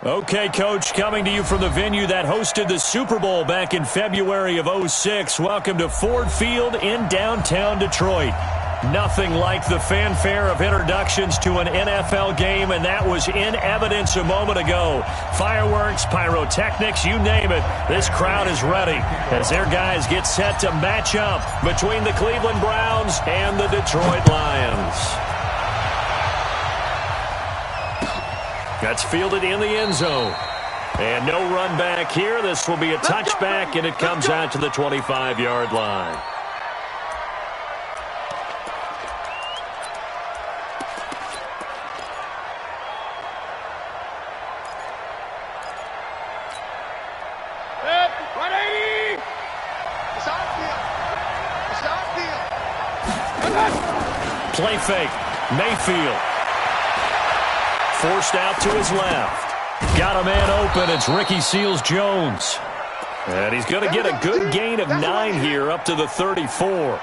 Okay, Coach, coming to you from the venue that hosted the Super Bowl back in February of '06. Welcome to Ford Field in downtown Detroit. Nothing like the fanfare of introductions to an NFL game, and that was in evidence a moment ago. Fireworks, pyrotechnics, you name it. This crowd is ready as their guys get set to match up between the Cleveland Browns and the Detroit Lions. That's fielded in the end zone. And no run back here. This will be a touchback, and it comes out to the 25-yard line. Play fake. Mayfield. Forced out to his left. Got a man open. It's Ricky Seals-Jones. And he's going to get a good gain of 9 here up to the 34.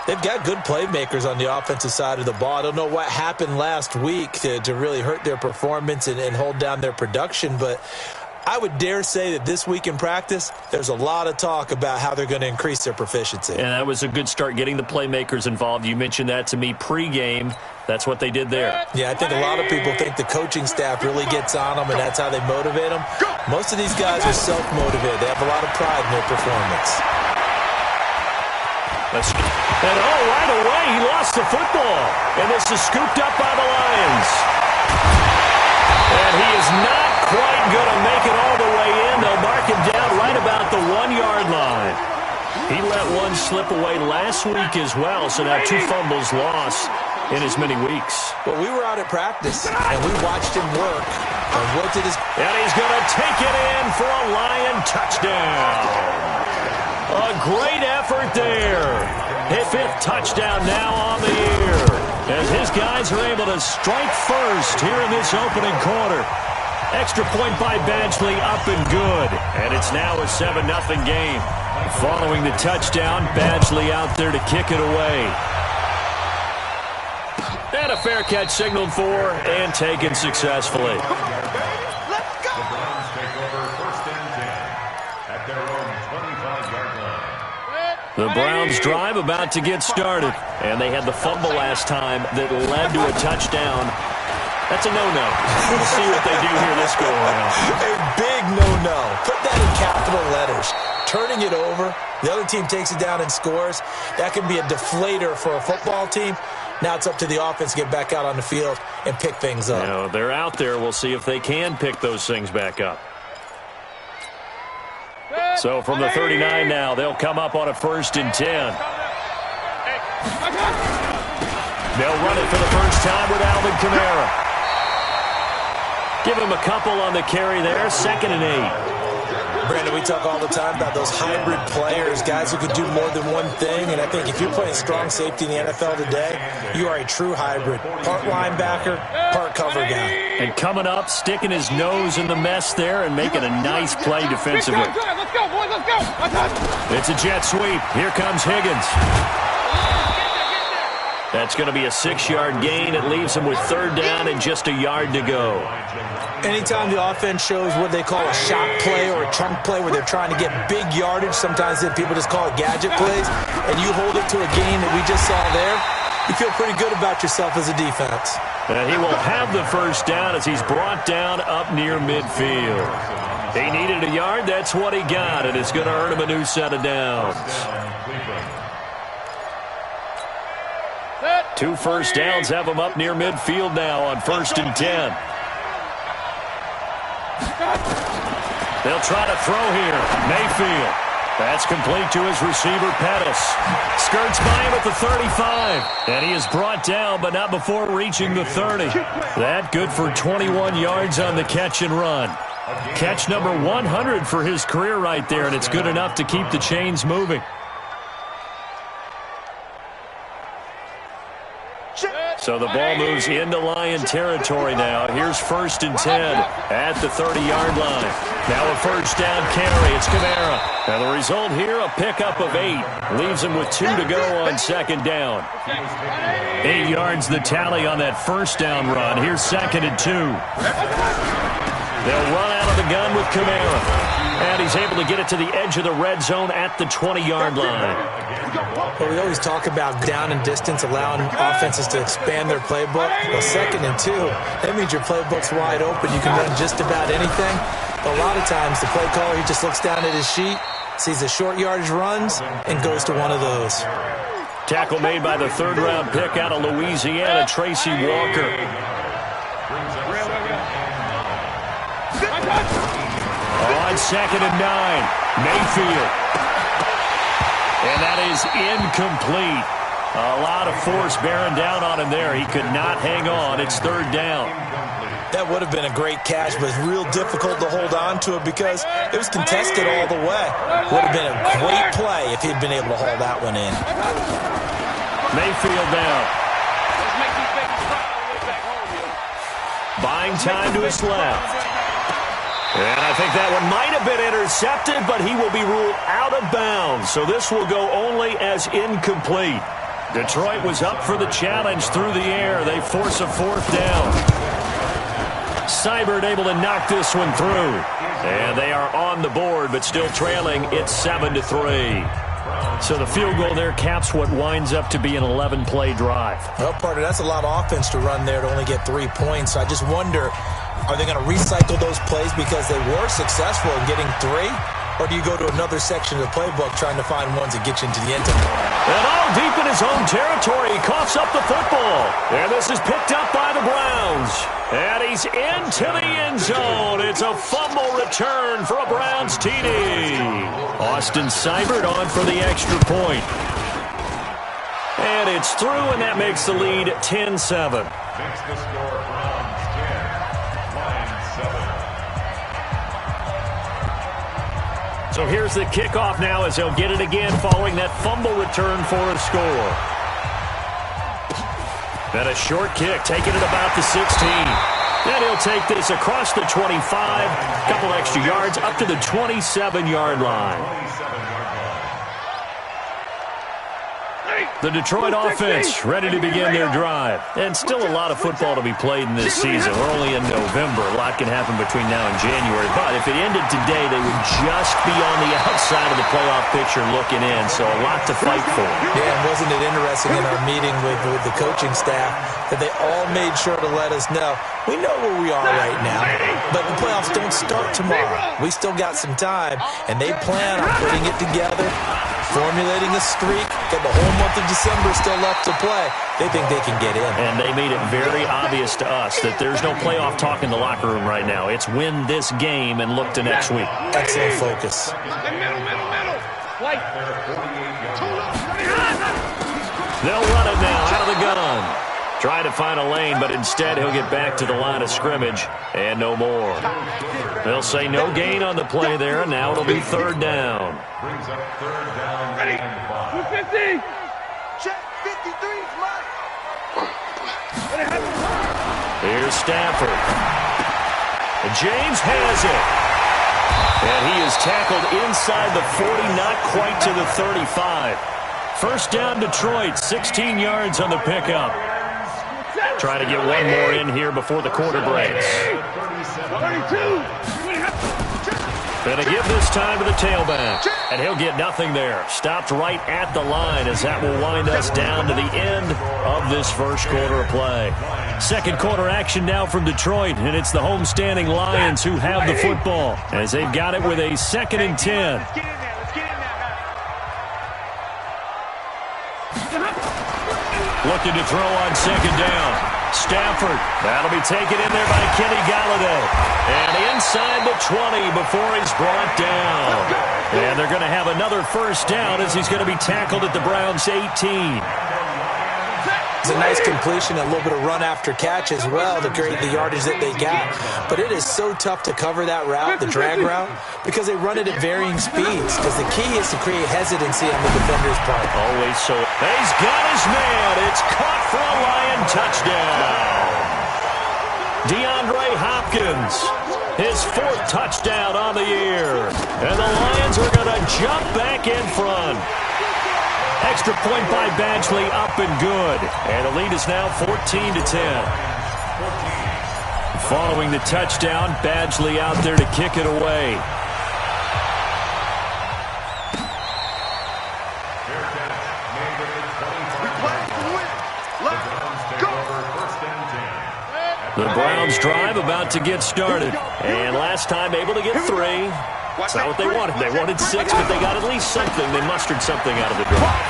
They've got good playmakers on the offensive side of the ball. I don't know what happened last week to really hurt their performance and hold down their production, but I would dare say that this week in practice, there's a lot of talk about how they're going to increase their proficiency. And that was a good start, getting the playmakers involved. You mentioned that to me pregame. That's what they did there. Yeah, I think a lot of people think the coaching staff really gets on them, and that's how they motivate them. Most of these guys are self-motivated. They have a lot of pride in their performance. And right away, he lost the football. And this is scooped up by the Lions. And he is not quite going to make it all the way in. They'll mark him down right about the 1-yard line. He let one slip away last week as well, so now 2 fumbles lost in as many weeks. Well, we were out at practice, and we watched him work. And he's going to take it in for a Lion touchdown. A great effort there. His 5th touchdown now on the year, as his guys are able to strike first here in this opening quarter. Extra point by Badgley, up and good. And it's now a 7-0 game. Following the touchdown, Badgley out there to kick it away. And a fair catch signaled for and taken successfully. The Browns drive about to get started. And they had the fumble last time that led to a touchdown. That's a no-no. We'll see what they do here this go-around. A big no-no. Put that in capital letters. Turning it over, the other team takes it down and scores. That can be a deflator for a football team. Now it's up to the offense to get back out on the field and pick things up. You know, they're out there. We'll see if they can pick those things back up. So from the 39 now, they'll come up on a 1st and 10. They'll run it for the first time with Alvin Kamara. Give him a couple on the carry there, 2nd and 8. Brandon, we talk all the time about those hybrid players, guys who could do more than one thing, and I think if you're playing strong safety in the NFL today, you are a true hybrid. Part linebacker, part cover guy. And coming up, sticking his nose in the mess there and making a nice play defensively. Let's go, boys, let's go. It's a jet sweep. Here comes Higgins. That's going to be a 6-yard gain. It leaves him with 3rd down and just a yard to go. Anytime the offense shows what they call a shot play or a chunk play where they're trying to get big yardage, sometimes people just call it gadget plays, and you hold it to a gain that we just saw there, you feel pretty good about yourself as a defense. And he will have the 1st down as he's brought down up near midfield. He needed a yard. That's what he got, and it's going to earn him a new set of downs. 2 first downs have him up near midfield now on 1st and 10. They'll try to throw here. Mayfield. That's complete to his receiver, Pettis. Skirts by him at the 35. And he is brought down, but not before reaching the 30. That good for 21 yards on the catch and run. Catch number 100 for his career right there, and it's good enough to keep the chains moving. So the ball moves into Lion territory now. Here's 1st and 10 at the 30-yard line. Now a 1st down carry. It's Kamara. And the result here, a pickup of 8. Leaves him with 2 to go on 2nd down. 8 yards the tally on that 1st down run. Here's 2nd and 2. They'll run out of the gun with Kamara. And he's able to get it to the edge of the red zone at the 20-yard line. Well, we always talk about down and distance, allowing offenses to expand their playbook. Well, 2nd and 2, that means your playbook's wide open. You can run just about anything. But a lot of times, the play caller, he just looks down at his sheet, sees the short yardage runs, and goes to one of those. Tackle made by the 3rd-round pick out of Louisiana, Tracy Walker. On 2nd and 9, Mayfield. And that is incomplete. A lot of force bearing down on him there. He could not hang on. It's 3rd down. That would have been a great catch, but real difficult to hold on to it because it was contested all the way. Would have been a great play if he'd been able to haul that one in. Mayfield down. Buying time to his left. And I think that one might have been intercepted, but he will be ruled out of bounds. So this will go only as incomplete. Detroit was up for the challenge through the air. They force a 4th down. Seibert able to knock this one through. And they are on the board, but still trailing. It's 7-3. So the field goal there caps what winds up to be an 11-play drive. Well, partner, that's a lot of offense to run there to only get 3 points. So I just wonder, are they going to recycle those plays because they were successful in getting 3? Or do you go to another section of the playbook trying to find ones that get you into the end zone? And all deep in his own territory, he coughs up the football. And this is picked up by the Browns. And he's into the end zone. It's a fumble return for a Browns TD. Austin Seibert on for the extra point. And it's through, and that makes the lead 10-7. Makes the score Browns 10, Lions 7. So here's the kickoff now as they'll get it again following that fumble return for a score. And a short kick, taking it about the 16. Then he'll take this across the 25, a couple extra yards, up to the 27-yard line. The Detroit offense ready to begin their drive. And still a lot of football to be played in this season. We're only in November. A lot can happen between now and January. But if it ended today, they would just be on the outside of the playoff picture looking in. So a lot to fight for. Yeah, and wasn't it interesting in our meeting with the coaching staff that they all made sure to let us know, we know where we are right now, but the playoffs don't start tomorrow. We still got some time, and they plan on putting it together, formulating a streak, got the whole month of December still left to play. They think they can get in. And they made it very obvious to us that there's no playoff talk in the locker room right now. It's win this game and look to next week. Excellent focus. They'll run it now out of the gun. Trying to find a lane, but instead he'll get back to the line of scrimmage and no more. They'll say no gain on the play there, and now it'll be 3rd down. Brings up 3rd down. Ready. 250. Check 53's mine. Here's Stafford. And James has it. And he is tackled inside the 40, not quite to the 35. 1st down Detroit, 16 yards on the pickup. Try to get one more in here before the quarter breaks. 32. Gonna give this time to the tailback. And he'll get nothing there. Stopped right at the line as that will wind us down to the end of this first quarter of play. 2nd quarter action now from Detroit, and it's the homestanding Lions who have the football as they've got it with a 2nd and 10. Looking to throw on 2nd down. Stafford, that'll be taken in there by Kenny Galladay. And inside the 20 before he's brought down. And they're going to have another 1st down as he's going to be tackled at the Browns' 18. It's a nice completion, a little bit of run after catch as well to create the yardage that they got. But it is so tough to cover that route, the drag route, because they run it at varying speeds. Because the key is to create hesitancy on the defender's part. Always so. He's got his man. It's caught for a Lion touchdown. DeAndre Hopkins, his 4th touchdown on the year. And the Lions are going to jump back in front. Extra point by Badgley, up and good. And the lead is now 14-10. Following the touchdown, Badgley out there to kick it away. The Browns drive about to get started. And last time able to get 3. That's not what they wanted. They wanted 6, but they got at least something. They mustered something out of the drive.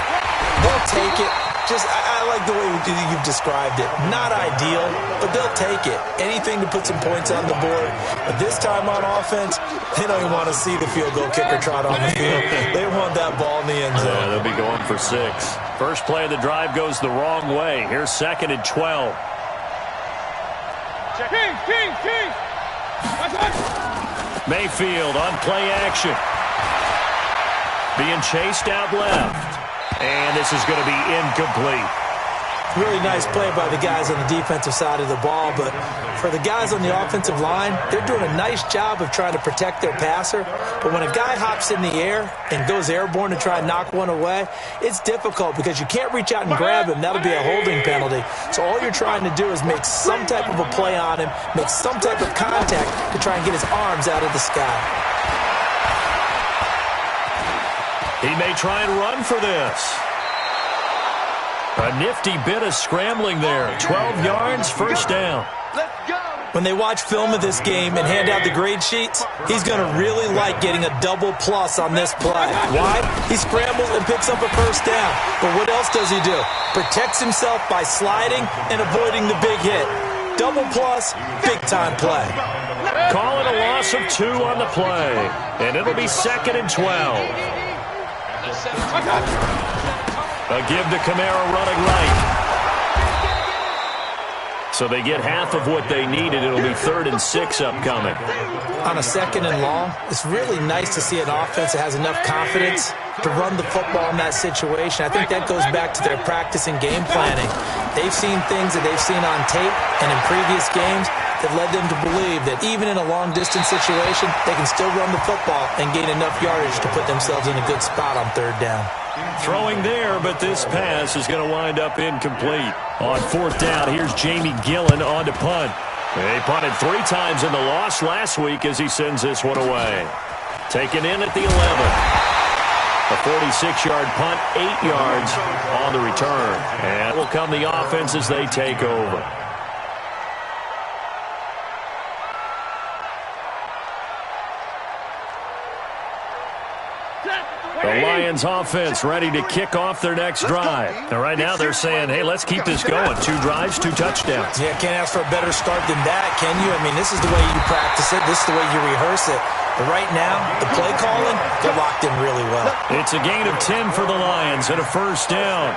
They'll take it. I like the way you've described it. Not ideal, but they'll take it. Anything to put some points on the board. But this time on offense, they don't even want to see the field goal kicker trot on the field. They want that ball in the end zone. Yeah, they'll be going for 6. First play of the drive goes the wrong way. Here's 2nd and 12. King. Mayfield on play action. Being chased out left. And this is going to be incomplete. Really nice play by the guys on the defensive side of the ball, but for the guys on the offensive line, they're doing a nice job of trying to protect their passer. But when a guy hops in the air and goes airborne to try and knock one away, it's difficult because you can't reach out and grab him. That'll be a holding penalty. So all you're trying to do is make some type of a play on him, make some type of contact to try and get his arms out of the sky. He may try and run for this. A nifty bit of scrambling there. 12 yards, first down. When they watch film of this game and hand out the grade sheets, he's going to really like getting a double plus on this play. Why? He scrambles and picks up a first down. But what else does he do? Protects himself by sliding and avoiding the big hit. Double plus, big-time play. Calling a loss of 2 on the play. And it'll be 2nd and 12. A give to Kamara running right. So they get half of what they needed. It'll be 3rd and 6 upcoming. On a 2nd and long, it's really nice to see an offense that has enough confidence to run the football in that situation. I think that goes back to their practice and game planning. They've seen things that they've seen on tape and in previous games that led them to believe that even in a long-distance situation, they can still run the football and gain enough yardage to put themselves in a good spot on 3rd down. Throwing there, but this pass is going to wind up incomplete. On 4th down, here's Jamie Gillen on to punt. He punted 3 times in the loss last week as he sends this one away. Taken in at the 11. A 46-yard punt, 8 yards on the return. And will come the offense as they take over. The Lions offense ready to kick off their next drive. And right now they're saying, hey, let's keep this going. 2 drives, 2 touchdowns. Yeah, can't ask for a better start than that, can you? I mean, this is the way you practice it. This is the way you rehearse it. But right now, the play calling, they're locked in really well. It's a gain of 10 for the Lions and a first down.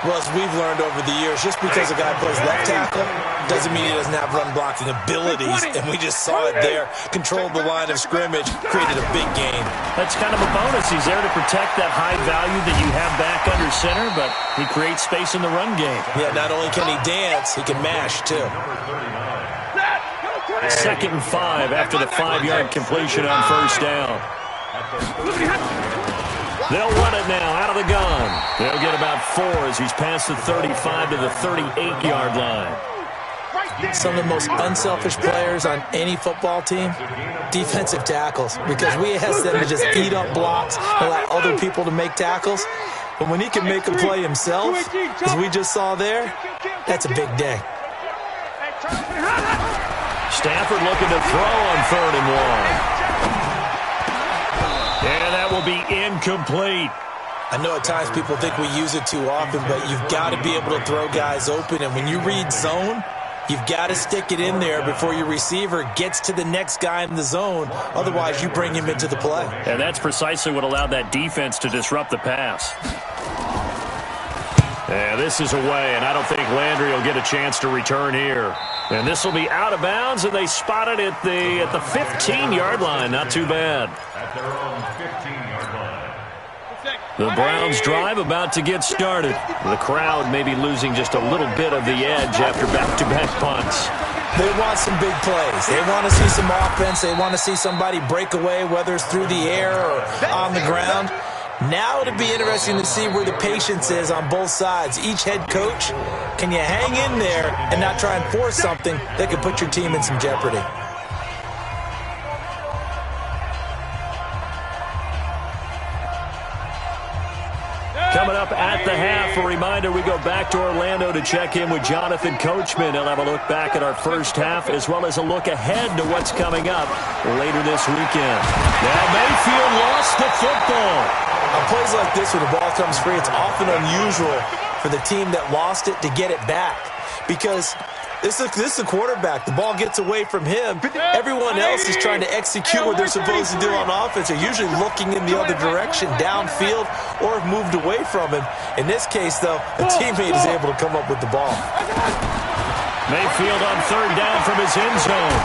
Well, as we've learned over the years, just because a guy plays left tackle doesn't mean he doesn't have run-blocking abilities, and we just saw it there. Controlled the line of scrimmage, created a big gain. That's kind of a bonus. He's there to protect that high value that you have back under center, but he creates space in the run game. Yeah, not only can he dance, he can mash, too. 2nd and 5 after the 5-yard completion on first down. They'll run it now out of the gun. They'll get about 4 as he's past the 35 to the 38-yard line. Some of the most unselfish players on any football team, defensive tackles, because we ask them to just eat up blocks and allow other people to make tackles. But when he can make a play himself, as we just saw there, that's a big day. Stafford looking to throw on 3rd and 1. And that will be incomplete. I know at times people think we use it too often, but you've got to be able to throw guys open. And when you read zone, you've got to stick it in there before your receiver gets to the next guy in the zone. Otherwise, you bring him into the play. And that's precisely what allowed that defense to disrupt the pass. And this is away, and I don't think Landry will get a chance to return here. And this will be out of bounds, and they spot it at the 15-yard line. Not too bad. At their own 15-yard line. The Browns drive about to get started. The crowd may be losing just a little bit of the edge after back-to-back punts. They want some big plays. They want to see some offense. They want to see somebody break away, whether it's through the air or on the ground. Now it'll be interesting to see where the patience is on both sides. Each head coach, can you hang in there and not try and force something that could put your team in some jeopardy? Coming up at the half, a reminder, we go back to Orlando to check in with Jonathan Coachman. He'll have a look back at our first half as well as a look ahead to what's coming up later this weekend. Now Mayfield lost the football. On plays like this where the ball comes free, it's often unusual for the team that lost it to get it back because this is the quarterback. The ball gets away from him. Everyone else is trying to execute what they're supposed to do on offense. They're usually looking in the other direction, downfield, or have moved away from him. In this case, though, a teammate is able to come up with the ball. Mayfield on third down from his end zone.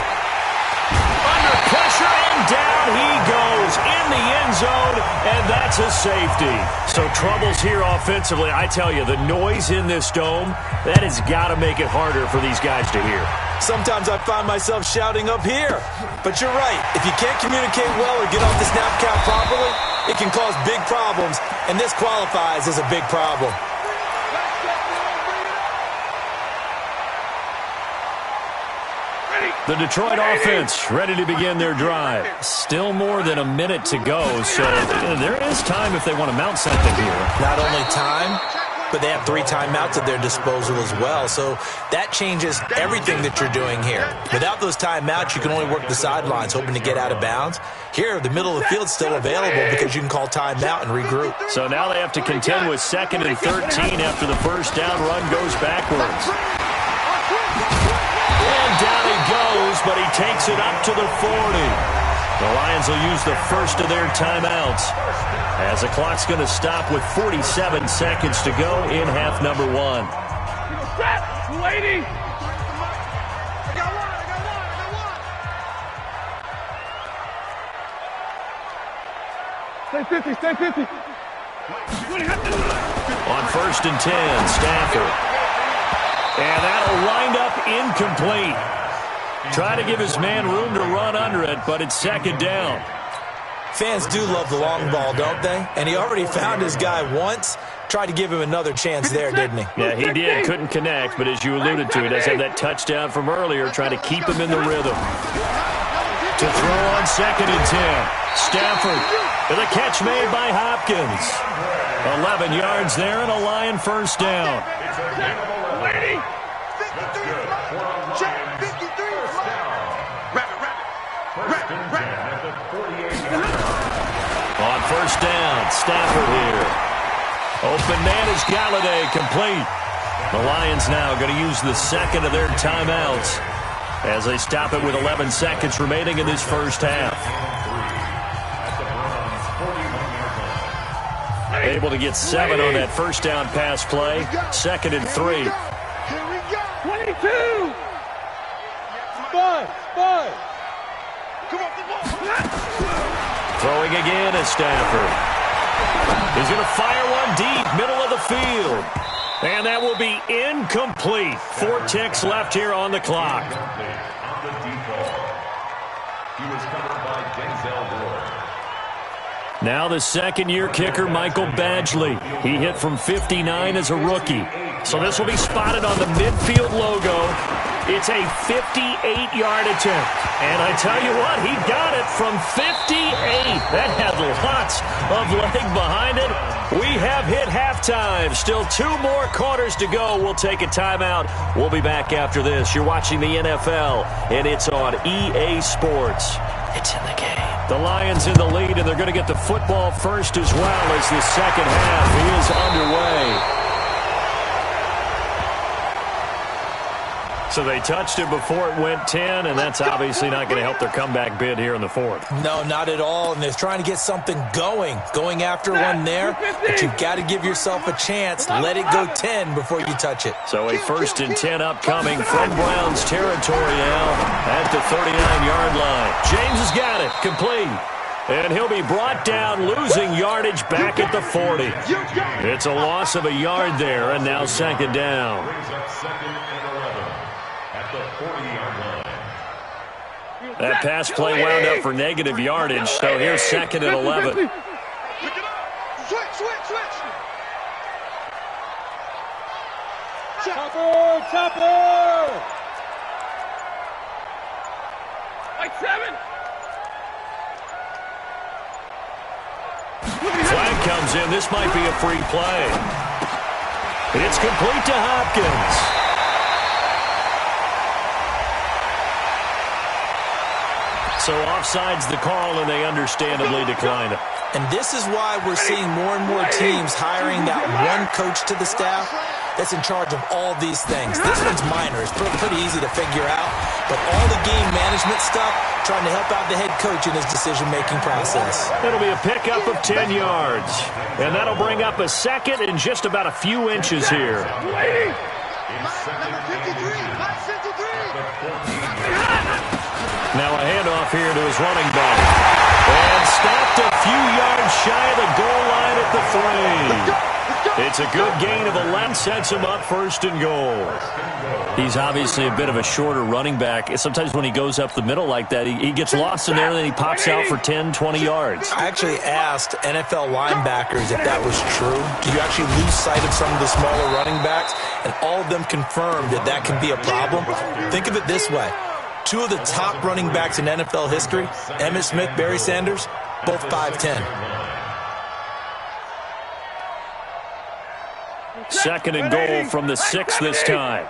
Under pressure, and down he goes in the end zone, and that's a safety. So troubles here offensively. I tell you, the noise in this dome, that has got to make it harder for these guys to hear. Sometimes I find myself shouting up here. But you're right. If you can't communicate well or get off the snap count properly, it can cause big problems, and this qualifies as a big problem. The Detroit offense ready to begin their drive. Still more than a minute to go, so there is time if they want to mount something here. Not only time, but they have 3 timeouts at their disposal as well, so that changes everything that you're doing here. Without those timeouts, you can only work the sidelines, hoping to get out of bounds. Here, the middle of the field is still available because you can call timeout and regroup. So now they have to contend with 2nd and 13 after the first down run goes backwards. And down he goes, but he takes it up to the 40. The Lions will use the first of their timeouts as the clock's going to stop with 47 seconds to go in half number 1. Waiting. Stay 50, stay 50. On 1st and 10, Stafford. And that'll wind up incomplete. Try to give his man room to run under it, but it's 2nd down. Fans do love the long ball, don't they? And he already found his guy once. Tried to give him another chance there, didn't he? Yeah, he did. Couldn't connect, but as you alluded to, he does have that touchdown from earlier, trying to keep him in the rhythm. To throw on 2nd and 10. Stafford with a catch made by Hopkins. 11 yards there and a Lion first down. On 1st down, Stafford here. Open man is Galladay, complete. The Lions now going to use the 2nd of their timeouts as they stop it with 11 seconds remaining in this first half. Able to get 7 on that first down pass play. 2nd and 3. 22. Five. Throwing again is Stafford. He's going to fire one deep, middle of the field. And that will be incomplete. 4 ticks left here on the clock. He was covered by Denzel Ward. Now the second-year kicker, Michael Badgley. He hit from 59 as a rookie. So this will be spotted on the midfield logo. It's a 58-yard attempt. And I tell you what, he got it from 58. That had lots of leg behind it. We have hit halftime. Still 2 more quarters to go. We'll take a timeout. We'll be back after this. You're watching the NFL, and it's on EA Sports. It's in the game. The Lions in the lead, and they're going to get the football first as well as the second half is underway. So they touched it before it went 10, and that's obviously not going to help their comeback bid here in the 4th. No, not at all, and they're trying to get something going after one there, but you've got to give yourself a chance. Let it go 10 before you touch it. So a 1st and 10 upcoming from Browns territory now at the 39-yard line. James has got it, complete. And he'll be brought down, losing yardage back at the 40. It's a loss of a yard there, and now 2nd down. That pass play wound up for negative yardage, so here's 2nd and 11. Switch. Chopper! Like 7. Flag comes in. This might be a free play. It's complete to Hopkins. So offside's the call, and they understandably decline it. And this is why we're seeing more and more teams hiring that one coach to the staff that's in charge of all these things. This one's minor. It's pretty easy to figure out. But all the game management stuff, trying to help out the head coach in his decision-making process. It'll be a pickup of 10 yards. And that'll bring up a second in just about a few inches here. Number 53. Now a handoff here to his running back. And stopped a few yards shy of the goal line at the 3. It's a good gain of 11, sets him up first and goal. He's obviously a bit of a shorter running back. Sometimes when he goes up the middle like that, he gets lost in there, and then he pops out for 10, 20 yards. I actually asked NFL linebackers if that was true. Do you actually lose sight of some of the smaller running backs? And all of them confirmed that that can be a problem. Think of it this way. 2 of the top running backs in NFL history, Emmitt Smith, Barry Sanders, both 5'10". Second and goal from the 6 this time.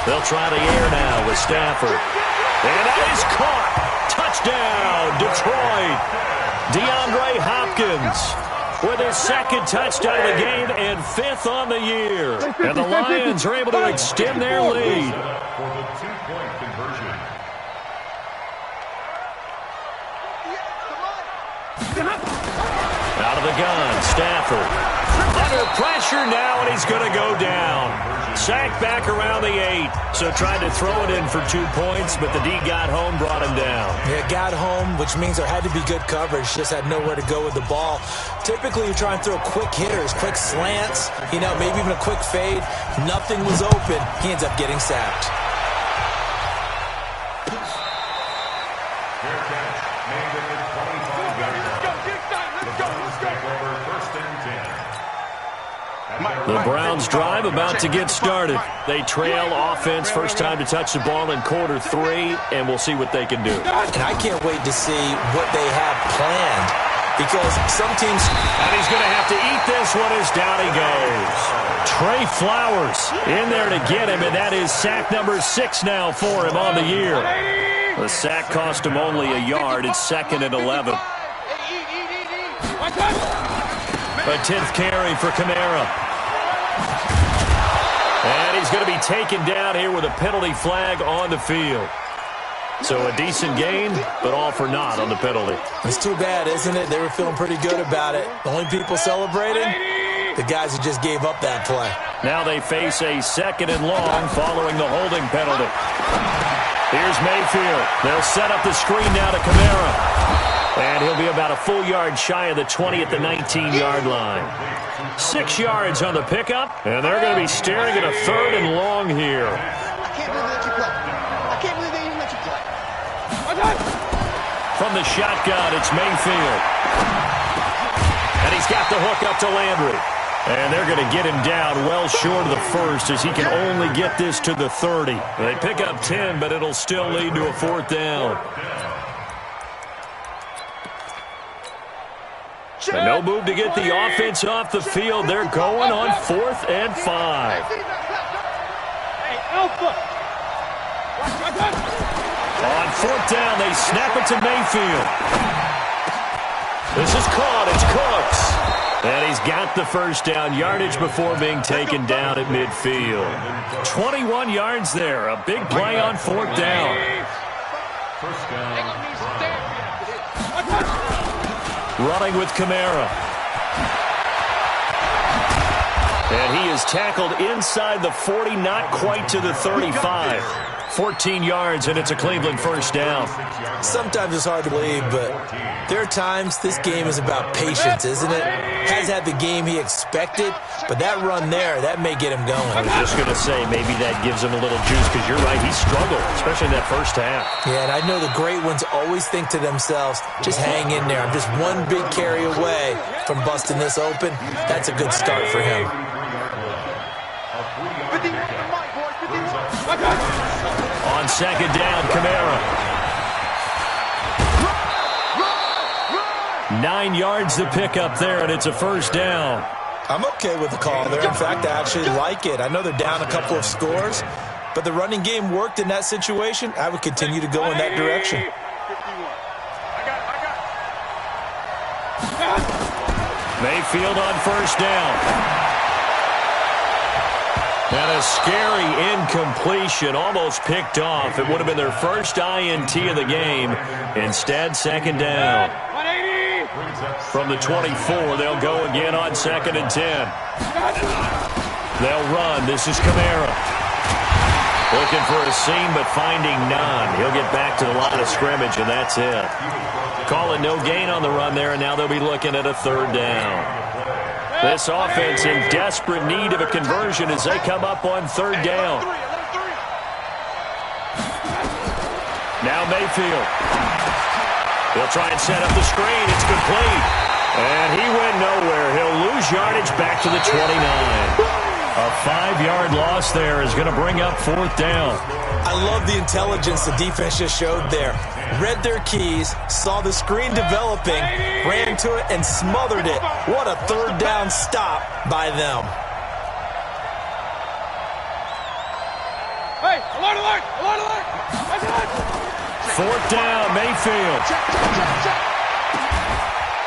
They'll try the air now with Stafford. And that is caught. Touchdown, Detroit. DeAndre Hopkins with his second touchdown of the game and 5th on the year. And the Lions are able to extend their lead. For the 2-point conversion. Out of the gun, Stafford. Under pressure now, and he's going to go down. Sacked back around the 8. So tried to throw it in for 2 points, but the D got home, brought him down. Yeah, got home, which means there had to be good coverage. Just had nowhere to go with the ball. Typically, you try and throw quick hitters, quick slants, maybe even a quick fade. Nothing was open. He ends up getting sacked. Fair catch made at the 25-yard line. The Browns take over first and 10. The Browns drive about to get started. They trail offense, first time to touch the ball in quarter 3, and we'll see what they can do. And I can't wait to see what they have planned, because some teams... And he's going to have to eat this one as down he goes. Trey Flowers in there to get him, and that is sack number 6 now for him on the year. The sack cost him only a yard. It's 2nd and 11. A 10th carry for Kamara. And he's going to be taken down here with a penalty flag on the field. So a decent gain, but all for naught on the penalty. It's too bad, isn't it? They were feeling pretty good about it. The only people celebrating, the guys who just gave up that play. Now they face a 2nd and long following the holding penalty. Here's Mayfield. They'll set up the screen now to Kamara. And he'll be about a full yard shy of the 20 at the 19-yard line. 6 yards on the pickup, and they're going to be staring at a 3rd and long here. I can't believe they let you play. I can't believe they even let you play. From the shotgun, it's Mayfield. And he's got the hook up to Landry. And they're going to get him down well short of the 1st as he can only get this to the 30. They pick up 10, but it'll still lead to a 4th down. And no move to get the offense off the field. They're going on 4th and 5. Hey, Alpha. On 4th down, they snap it to Mayfield. This is caught. It's Cooks. And he's got the first down yardage before being taken down at midfield. 21 yards there. A big play on 4th down. First down. Running with Kamara. And he is tackled inside the 40, not quite to the 35. 14 yards, and it's a Cleveland first down. Sometimes it's hard to believe, but there are times this game is about patience, isn't it? Has had the game he expected, but that run there, that may get him going. I was just going to say, maybe that gives him a little juice, because you're right, he struggled, especially in that first half. Yeah, and I know the great ones always think to themselves, just hang in there. I'm just one big carry away from busting this open. That's a good start for him. On second down, Kamara. 9 yards to pick up there, and it's a first down. I'm okay with the call there. In fact, I actually like it. I know they're down a couple of scores, but the running game worked in that situation. I would continue to go in that direction. Mayfield on first down. And a scary incompletion, almost picked off. It would have been their first INT of the game. Instead, second down. From the 24, they'll go again on second and 10. They'll run. This is Kamara. Looking for a seam, but finding none. He'll get back to the line of scrimmage, and that's it. Call it no gain on the run there, and now they'll be looking at a third down. This offense in desperate need of a conversion as they come up on third down. Now Mayfield. He'll try and set up the screen. It's complete. And he went nowhere. He'll lose yardage back to the 29. A 5-yard loss there is going to bring up fourth down. I love the intelligence the defense just showed there. Read their keys, saw the screen developing, ran to it, and smothered it. What a third down stop by them. Hey, alert, alert, alert, alert. Fourth down, Mayfield.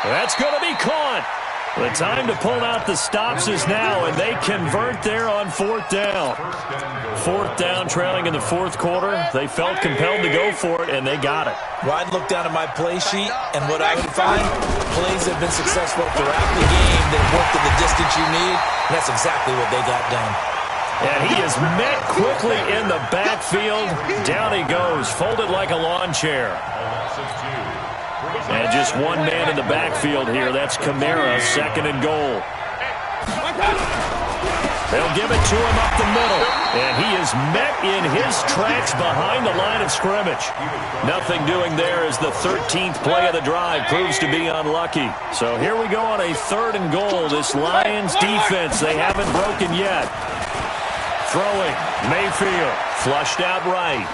That's going to be caught. The time to pull out the stops is now, and they convert there on fourth down. Fourth down, trailing in the fourth quarter. They felt compelled to go for it, and they got it. Well, I'd look down at my play sheet, and what I would find, plays have been successful throughout the game that have worked at the distance you need, and that's exactly what they got done. And he is met quickly in the backfield. Down he goes, folded like a lawn chair. And just one man in the backfield here. That's Kamara, second and goal. They'll give it to him up the middle. And he is met in his tracks behind the line of scrimmage. Nothing doing there as the 13th play of the drive proves to be unlucky. So here we go on a third and goal. This Lions defense, they haven't broken yet. Throwing, Mayfield, flushed out right.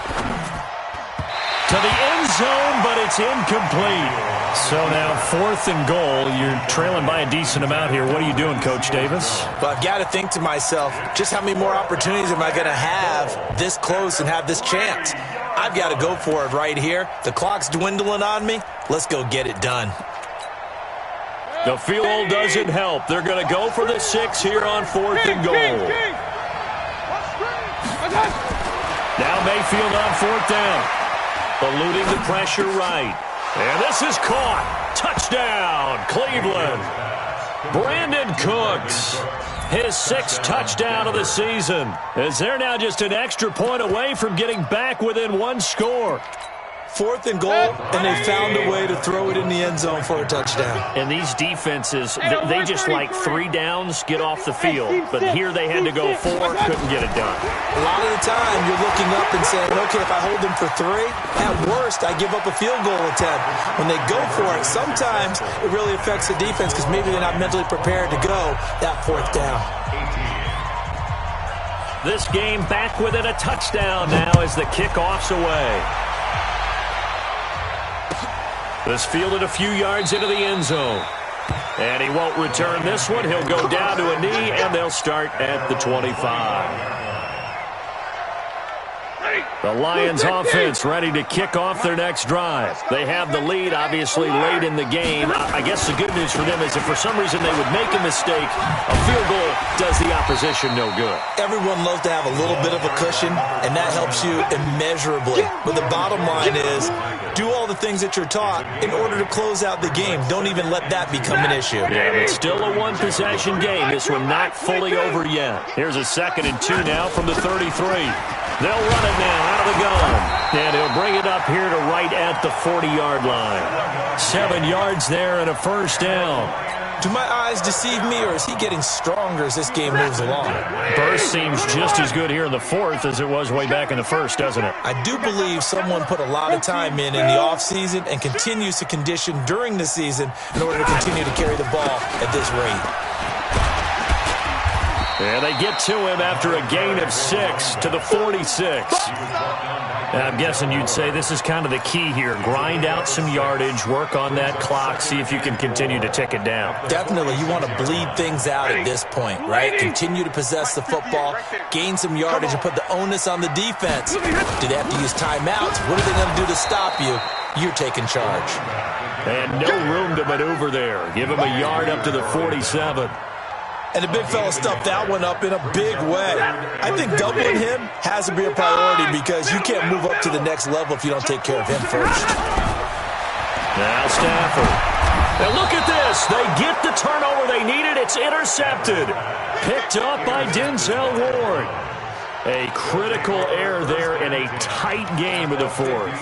To the end zone, but it's incomplete. So now fourth and goal. You're trailing by a decent amount here. What are you doing, Coach Davis? Well, I've got to think to myself, just how many more opportunities am I going to have this close and have this chance? I've got to go for it right here. The clock's dwindling on me. Let's go get it done. The field goal doesn't help. They're going to go for the 6 here on fourth and goal. Now Mayfield on fourth down. Eluding the pressure right. And this is caught. Touchdown, Cleveland. Brandon Cooks, his 6th touchdown of the season, as they're now just an extra point away from getting back within one score. Fourth and goal, and they found a way to throw it in the end zone for a touchdown. And these defenses, they just like 3 downs, get off the field. But here they had to go 4, couldn't get it done. A lot of the time, you're looking up and saying, okay, if I hold them for 3, at worst, I give up a field goal attempt. When they go for it, sometimes it really affects the defense because maybe they're not mentally prepared to go that 4th down. This game back within a touchdown now as the kickoff's away. This fielded a few yards into the end zone. And he won't return this one. He'll go down to a knee, and they'll start at the 25. The Lions offense ready to kick off their next drive. They have the lead, obviously, late in the game. I guess the good news for them is if for some reason they would make a mistake, a field goal does the opposition no good. Everyone loves to have a little bit of a cushion, and that helps you immeasurably. But the bottom line is, do all the things that you're taught in order to close out the game. Don't even let that become an issue. Yeah, but still a one-possession game. This one not fully over yet. Here's a 2nd and 2 now from the 33. They'll run it now out of the gun. And he'll bring it up here to right at the 40-yard line. 7 yards there and a first down. Do my eyes deceive me, or is he getting stronger as this game moves along? Burst seems just as good here in the fourth as it was way back in the first, doesn't it? I do believe someone put a lot of time in the offseason and continues to condition during the season in order to continue to carry the ball at this rate. And they get to him after a gain of 6 to the 46. And I'm guessing you'd say this is kind of the key here. Grind out some yardage, work on that clock, see if you can continue to tick it down. Definitely, you want to bleed things out at this point, right? Continue to possess the football, gain some yardage, and put the onus on the defense. Do they have to use timeouts? What are they going to do to stop you? You're taking charge. And no room to maneuver there. Give him a yard up to the 47. And the big fella stuffed that one up in a big way. I think doubling him has to be a priority because you can't move up to the next level if you don't take care of him first. Now Stafford. And look at this. They get the turnover they needed. It's intercepted. Picked up by Denzel Ward. A critical error there in a tight game of the fourth.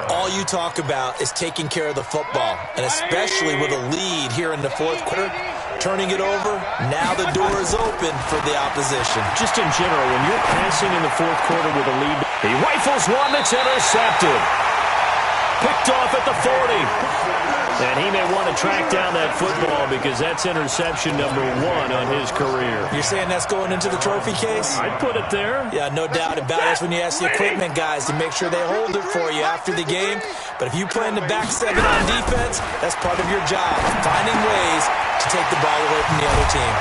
All you talk about is taking care of the football, and especially with a lead here in the fourth quarter. Turning it over, now the door is open for the opposition. Just in general, when you're passing in the fourth quarter with a lead, he rifles one that's intercepted. Picked off at the 40. And he may want to track down that football because that's interception number 1 on his career. You're saying that's going into the trophy case? I'd put it there. Yeah, no doubt about it. That's when you ask the equipment guys to make sure they hold it for you after the game. But if you play in the back 7 on defense, that's part of your job, finding ways to take the ball away from the other team.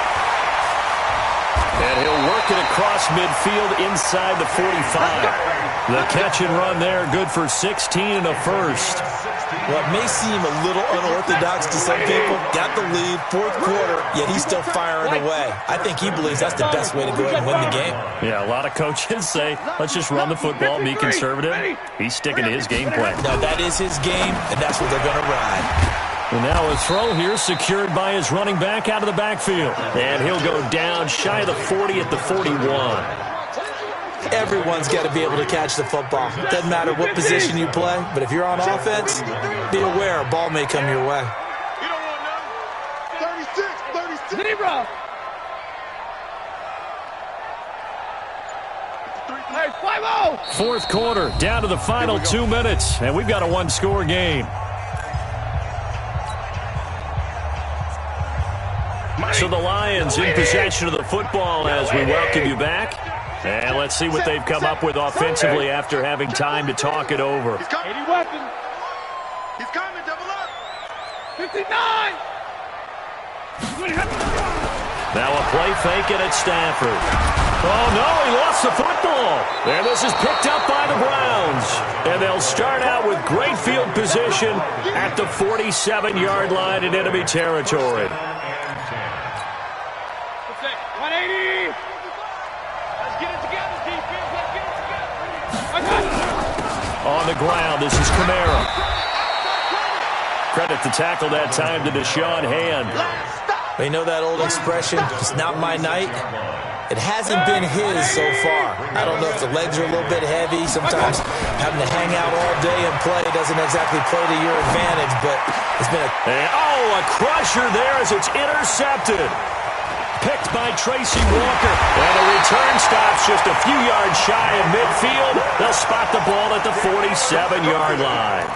And he'll work it across midfield inside the 45. The catch and run there, good for 16 and a first. Well, it may seem a little unorthodox to some people. Got the lead, fourth quarter, yet he's still firing away. I think he believes that's the best way to go ahead and win the game. Yeah, a lot of coaches say, let's just run the football, be conservative. He's sticking to his game plan. No, that is his game, and that's what they're going to ride. And now a throw here secured by his running back out of the backfield. And he'll go down shy of the 40 at the 41. Everyone's got to be able to catch the football. Doesn't matter what position you play, but if you're on offense, be aware a ball may come your way. You don't want none. 36. Zebra. Hey, 5-0. Fourth quarter, down to the final 2 minutes, and we've got a one-score game. So the Lions in possession of the football as we welcome you back. And let's see what they've come up with offensively after having time to talk it over. 80 weapons. He's coming, double up. 59. Now a play fake it at Stafford. Oh, no, he lost the football. And this is picked up by the Browns. And they'll start out with great field position at the 47-yard line in enemy territory. 180. Let's get it together, defense. Let's get it together. On the ground, this is Kamara. Credit the tackle that time to Deshaun Hand. You know that old expression, it's not my night? It hasn't been his so far. I don't know if the legs are a little bit heavy. Sometimes having to hang out all day and play doesn't exactly play to your advantage, but it's been a crusher there as it's intercepted. Picked by Tracy Walker. And the return stops just a few yards shy of midfield. They'll spot the ball at the 47-yard line.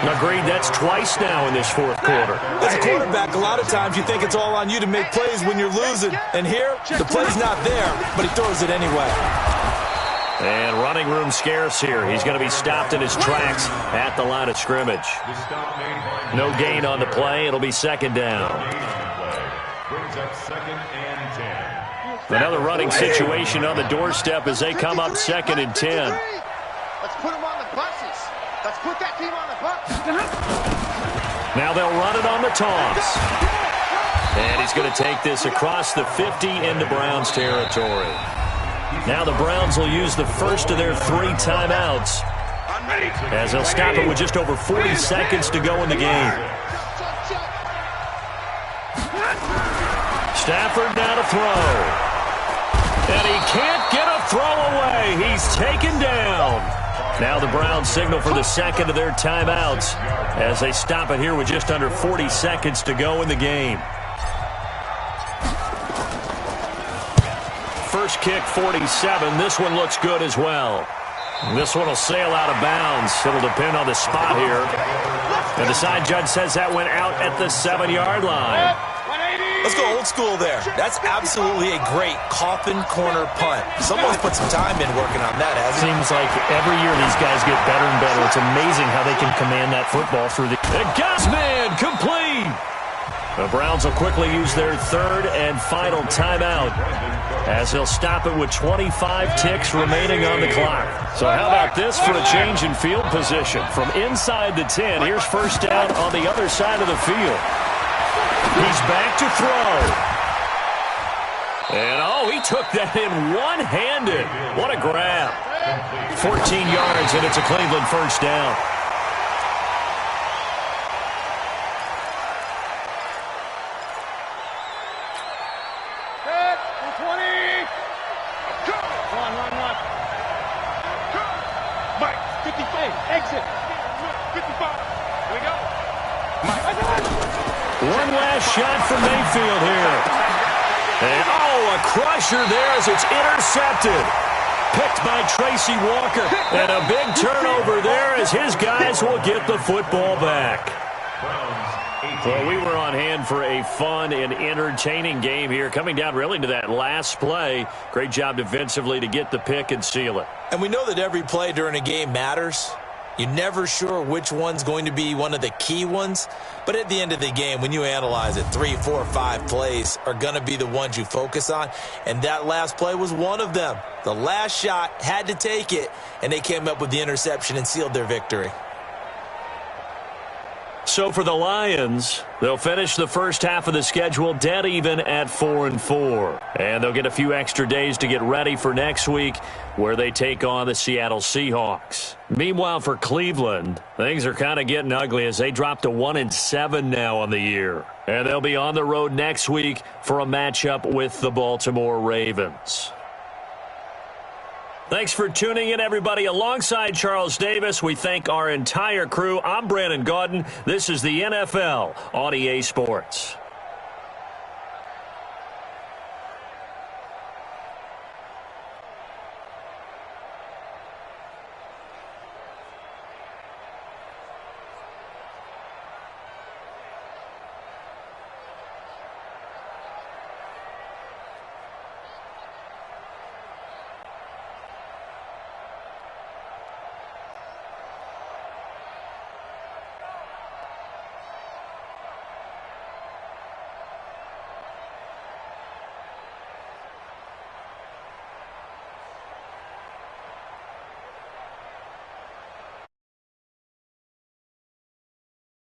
Agreed, that's twice now in this fourth quarter. As a quarterback, a lot of times you think it's all on you to make plays when you're losing. And here, the play's not there, but he throws it anyway. And running room scarce here. He's going to be stopped in his tracks at the line of scrimmage. No gain on the play. It'll be second down. Brings up 2nd and 10. Another running situation on the doorstep as they come up 2nd and 10. Let's put them on the buses. Let's put that team on the bus. Now they'll run it on the toss. And he's going to take this across the 50 into Browns territory. Now the Browns will use the first of their 3 timeouts as they'll stop it with just over 40 seconds to go in the game. Stafford now to throw. And he can't get a throw away. He's taken down. Now the Browns signal for the second of their timeouts as they stop it here with just under 40 seconds to go in the game. First kick, 47. This one looks good as well. This one will sail out of bounds. It'll depend on the spot here. And the side judge says that went out at the 7-yard line. Let's go old school there. That's absolutely a great coffin corner punt. Someone's put some time in working on that, hasn't he? Seems like every year these guys get better and better. It's amazing how they can command that football through the... The Gasman complete. The Browns will quickly use their third and final timeout as they'll stop it with 25 ticks remaining on the clock. So how about this for a change in field position? From inside the 10, here's first down on the other side of the field. He's back to throw. And, oh, he took that in one-handed. What a grab. 14 yards, and it's a Cleveland first down. Exit. 55. Here we go. One last shot from Mayfield here. And, oh, a crusher there as it's intercepted. Picked by Tracy Walker. And a big turnover there as his guys will get the football back. Well, we were on hand for a fun and entertaining game here. Coming down really to that last play. Great job defensively to get the pick and seal it. And we know that every play during a game matters. You're never sure which one's going to be one of the key ones. But at the end of the game, when you analyze it, 3, 4, 5 plays are going to be the ones you focus on. And that last play was one of them. The last shot had to take it, and they came up with the interception and sealed their victory. So for the Lions, they'll finish the first half of the schedule dead even at 4-4. And they'll get a few extra days to get ready for next week where they take on the Seattle Seahawks. Meanwhile, for Cleveland, things are kind of getting ugly as they drop to 1-7 now on the year. And they'll be on the road next week for a matchup with the Baltimore Ravens. Thanks for tuning in, everybody. Alongside Charles Davis, we thank our entire crew. I'm Brandon Gaudin. This is the NFL on EA Sports.